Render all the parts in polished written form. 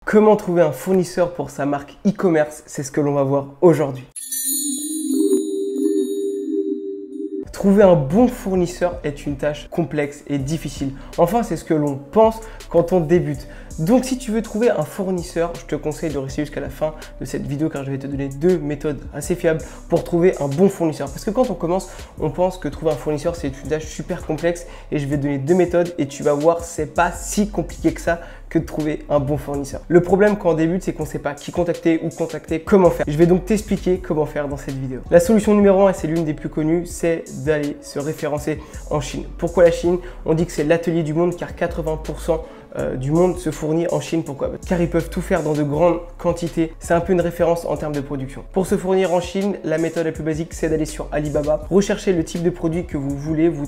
Comment trouver un fournisseur pour sa marque e-commerce? C'est ce que l'on va voir aujourd'hui. Trouver un bon fournisseur est une tâche complexe et difficile. Enfin, c'est ce que l'on pense quand on débute. Donc, si tu veux trouver un fournisseur, je te conseille de rester jusqu'à la fin de cette vidéo car je vais te donner deux méthodes assez fiables pour trouver un bon fournisseur. Parce que quand on commence, on pense que trouver un fournisseur, c'est une tâche super complexe et je vais te donner deux méthodes et tu vas voir, c'est pas si compliqué que ça que de trouver un bon fournisseur. Le problème quand on débute, c'est qu'on ne sait pas qui contacter, où contacter, comment faire. Je vais donc t'expliquer comment faire dans cette vidéo. La solution numéro 1, et c'est l'une des plus connues, c'est d'aller se référencer en Chine. Pourquoi la Chine? On dit que c'est l'atelier du monde car 80% du monde se fournit en Chine. Pourquoi? Car ils peuvent tout faire dans de grandes quantités. C'est un peu une référence en termes de production. Pour se fournir en Chine, la méthode la plus basique, c'est d'aller sur Alibaba, rechercher le type de produit que vous voulez, vous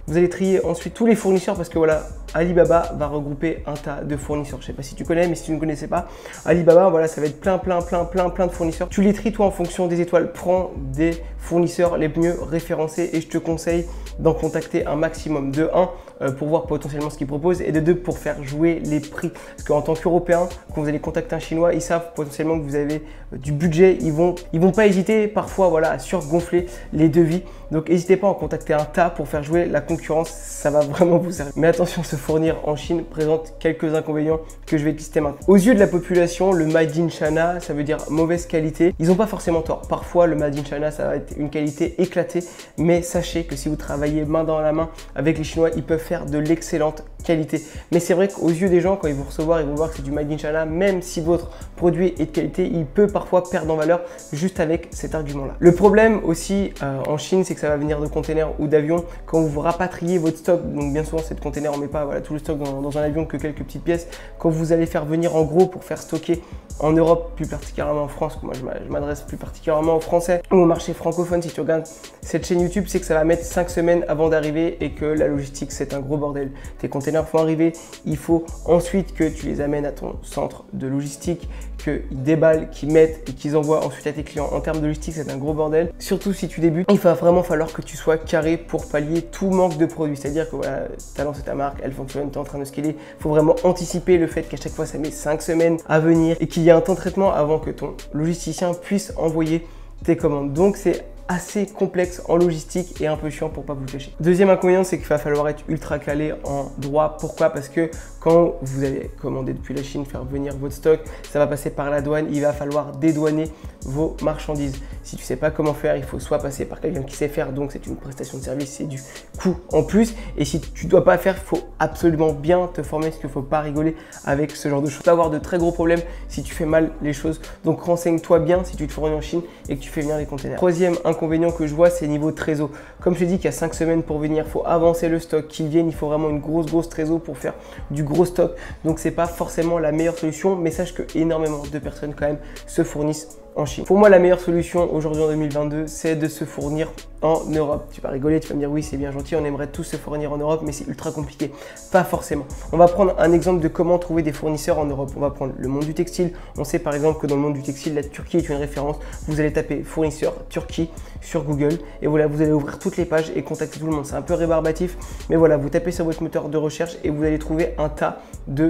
allez trier ensuite tous les fournisseurs parce que voilà, Alibaba va regrouper un tas de fournisseurs. Je sais pas si tu connais, mais si tu ne connaissais pas, Alibaba, voilà, ça va être plein de fournisseurs. Tu les tries toi en fonction des étoiles. Prends des fournisseurs les mieux référencés et je te conseille d'en contacter un maximum. De 1 pour voir potentiellement ce qu'ils proposent et de 2 pour faire jouer les prix. Parce qu'en tant qu'Européen, quand vous allez contacter un Chinois, ils savent potentiellement que vous avez du budget. Ils vont pas hésiter parfois voilà, à surgonfler les devis. Donc n'hésitez pas à en contacter un tas pour faire jouer la concurrence. Ça va vraiment vous servir. Mais attention, se fournir en Chine présente quelques inconvénients que je vais te lister maintenant. Aux yeux de la population, le Made in China, ça veut dire mauvaise qualité. Ils n'ont pas forcément tort. Parfois, le Made in China, ça va être une qualité éclatée. Mais sachez que si vous travaillez main dans la main avec les Chinois, ils peuvent faire de l'excellente qualité. Mais c'est vrai qu'aux yeux des gens, quand ils vont recevoir, ils vont voir que c'est du Made in China. Même si votre produit est de qualité, il peut parfois perdre en valeur juste avec cet argument-là. Le problème aussi en Chine, c'est que ça va venir de containers ou d'avions. Quand vous rapatriez votre stock, donc bien souvent c'est de containers, on ne met pas voilà, tout le stock dans un avion que quelques petites pièces. Quand vous allez faire venir en gros pour faire stocker en Europe, plus particulièrement en France, moi je m'adresse plus particulièrement aux Français ou au marché francophone, si tu regardes cette chaîne YouTube, c'est que ça va mettre 5 semaines avant d'arriver et que la logistique c'est un gros bordel. Tes containers font arriver, il faut ensuite que tu les amènes à ton centre de logistique, qu'ils déballent, qu'ils mettent et qu'ils envoient ensuite à tes clients. En termes de logistique, c'est un gros bordel. Surtout si tu débutes, il va vraiment falloir que tu sois carré pour pallier tout manque de produits. C'est-à-dire que voilà, tu as lancé ta marque, elle fonctionne, tu es en train de scaler. Il faut vraiment anticiper le fait qu'à chaque fois, ça met 5 semaines à venir et qu'il y ait un temps de traitement avant que ton logisticien puisse envoyer tes commandes. Donc, c'est assez complexe en logistique et un peu chiant pour pas vous le cacher. Deuxième inconvénient, c'est qu'il va falloir être ultra calé en droit. Pourquoi? Parce que quand vous allez commander depuis la Chine, faire venir votre stock, ça va passer par la douane, il va falloir dédouaner vos marchandises. Si tu sais pas comment faire, il faut soit passer par quelqu'un qui sait faire, donc c'est une prestation de service, c'est du coût en plus. Et si tu dois pas faire, il faut absolument bien te former parce qu'il faut pas rigoler avec ce genre de choses. Tu vas avoir de très gros problèmes si tu fais mal les choses. Donc renseigne-toi bien si tu te fournis en Chine et que tu fais venir des containers. Troisième inconvénient que je vois, c'est niveau trésor. Comme je te dis qu'il y a 5 semaines pour venir, il faut avancer le stock, qu'ils viennent, il faut vraiment une grosse trésor pour faire du gros stock. Donc c'est pas forcément la meilleure solution, mais sache que énormément de personnes quand même se fournissent en Chine. Pour moi, la meilleure solution aujourd'hui en 2022, c'est de se fournir en Europe. Tu vas rigoler, tu vas me dire oui, c'est bien gentil, on aimerait tous se fournir en Europe, mais c'est ultra compliqué. Pas forcément. On va prendre un exemple de comment trouver des fournisseurs en Europe. On va prendre le monde du textile. On sait par exemple que dans le monde du textile, la Turquie est une référence. Vous allez taper fournisseur Turquie sur Google et voilà, vous allez ouvrir toutes les pages et contacter tout le monde. C'est un peu rébarbatif, mais voilà, vous tapez sur votre moteur de recherche et vous allez trouver un tas de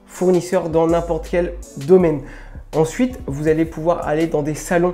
fournisseurs dans n'importe quel domaine. Ensuite, vous allez pouvoir aller dans des salons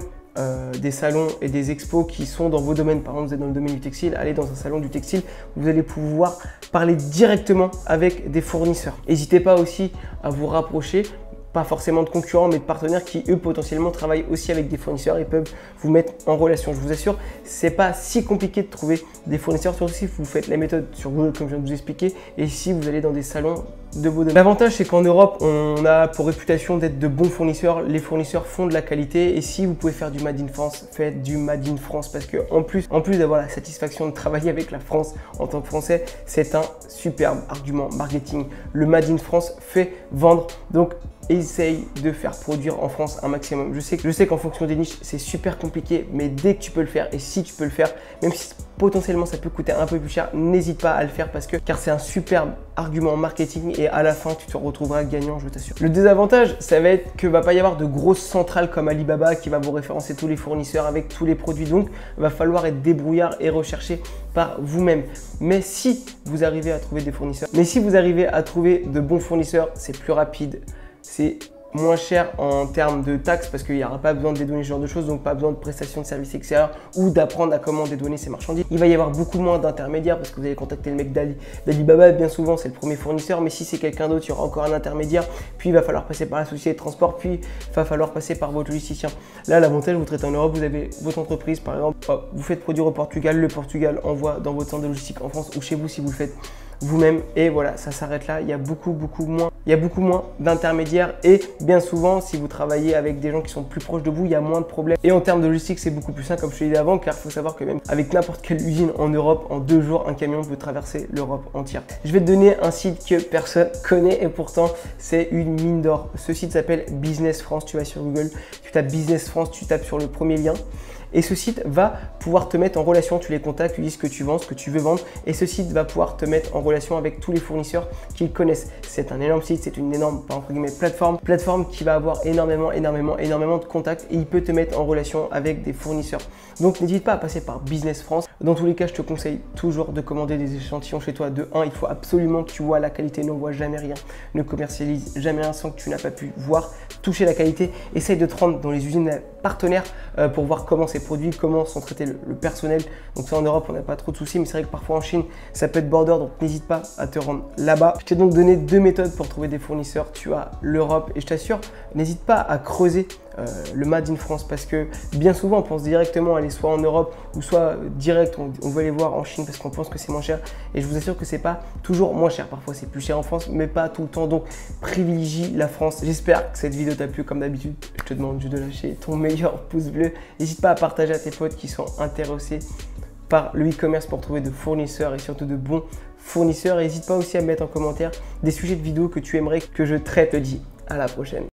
et des expos qui sont dans vos domaines. Par exemple, vous êtes dans le domaine du textile, allez dans un salon du textile, vous allez pouvoir parler directement avec des fournisseurs. N'hésitez pas aussi à vous rapprocher, pas forcément de concurrents, mais de partenaires qui, eux, potentiellement travaillent aussi avec des fournisseurs et peuvent vous mettre en relation. Je vous assure, c'est pas si compliqué de trouver des fournisseurs, surtout si vous faites la méthode sur Google, comme je viens de vous expliquer, et si vous allez dans des salons de vos domaines. L'avantage, c'est qu'en Europe, on a pour réputation d'être de bons fournisseurs. Les fournisseurs font de la qualité et si vous pouvez faire du Made in France, faites du Made in France parce que en plus d'avoir la satisfaction de travailler avec la France en tant que Français, c'est un superbe argument marketing. Le Made in France fait vendre. Donc, essaye de faire produire en France un maximum. Je sais qu'en fonction des niches, c'est super compliqué, mais dès que tu peux le faire et si tu peux le faire, même si potentiellement ça peut coûter un peu plus cher, n'hésite pas à le faire car c'est un superbe argument marketing et à la fin, tu te retrouveras gagnant, je t'assure. Le désavantage, ça va être que va pas y avoir de grosses centrales comme Alibaba qui va vous référencer tous les fournisseurs avec tous les produits. Donc, va falloir être débrouillard et rechercher par vous-même. Mais si vous arrivez à trouver des fournisseurs, de bons fournisseurs, c'est plus rapide. c'est moins cher en termes de taxes parce qu'il n'y aura pas besoin de dédouaner ce genre de choses, donc pas besoin de prestations de services extérieurs ou d'apprendre à comment dédouaner ces marchandises. Il va y avoir beaucoup moins d'intermédiaires parce que vous allez contacter le mec d'Alibaba, bien souvent c'est le premier fournisseur, mais si c'est quelqu'un d'autre, il y aura encore un intermédiaire, puis il va falloir passer par la société de transport, puis il va falloir passer par votre logisticien. Là, l'avantage, vous traitez en Europe, vous avez votre entreprise, par exemple, vous faites produire au Portugal, le Portugal envoie dans votre centre de logistique en France ou chez vous si vous le faites vous-même, et voilà, ça s'arrête là. Il y a beaucoup moins d'intermédiaires, et bien souvent si vous travaillez avec des gens qui sont plus proches de vous, il y a moins de problèmes. Et en termes de logistique, c'est beaucoup plus simple comme je te l'ai dit avant, car il faut savoir que même avec n'importe quelle usine en Europe, en 2 jours, un camion peut traverser l'Europe entière. Je vais te donner un site que personne connaît et pourtant c'est une mine d'or. Ce site s'appelle Business France. Tu vas sur Google, tu tapes Business France, tu tapes sur le premier lien. Et ce site va pouvoir te mettre en relation, tu les contacts, tu dis ce que tu vends, ce que tu veux vendre. Et ce site va pouvoir te mettre en relation avec tous les fournisseurs qu'ils connaissent. C'est un énorme site, c'est une énorme, entre guillemets, plateforme qui va avoir énormément de contacts, et il peut te mettre en relation avec des fournisseurs. Donc n'hésite pas à passer par Business France. Dans tous les cas, je te conseille toujours de commander des échantillons chez toi. De 1, il faut absolument que tu vois la qualité, n'envoie jamais rien, ne commercialise jamais rien sans que tu n'as pas pu voir, toucher la qualité. Essaye de te rendre dans les usines partenaires pour voir comment c'est produit, comment sont traités le personnel. Donc ça, en Europe, on n'a pas trop de soucis, mais c'est vrai que parfois en Chine, ça peut être border, donc n'hésite pas à te rendre là-bas. Je t'ai donc donné 2 méthodes pour trouver des fournisseurs. Tu as l'Europe, et je t'assure, n'hésite pas à creuser le Made in France, parce que bien souvent on pense directement aller soit en Europe ou soit direct on veut aller voir en Chine parce qu'on pense que c'est moins cher, et je vous assure que c'est pas toujours moins cher. Parfois c'est plus cher en France, mais pas tout le temps, donc privilégie la France. J'espère que cette vidéo t'a plu. Comme d'habitude, je te demande juste de lâcher ton meilleur pouce bleu. N'hésite pas à partager à tes potes qui sont intéressés par le e-commerce pour trouver de fournisseurs, et surtout de bons fournisseurs. N'hésite pas aussi à mettre en commentaire des sujets de vidéos que tu aimerais que je traite. Je te dis à la prochaine.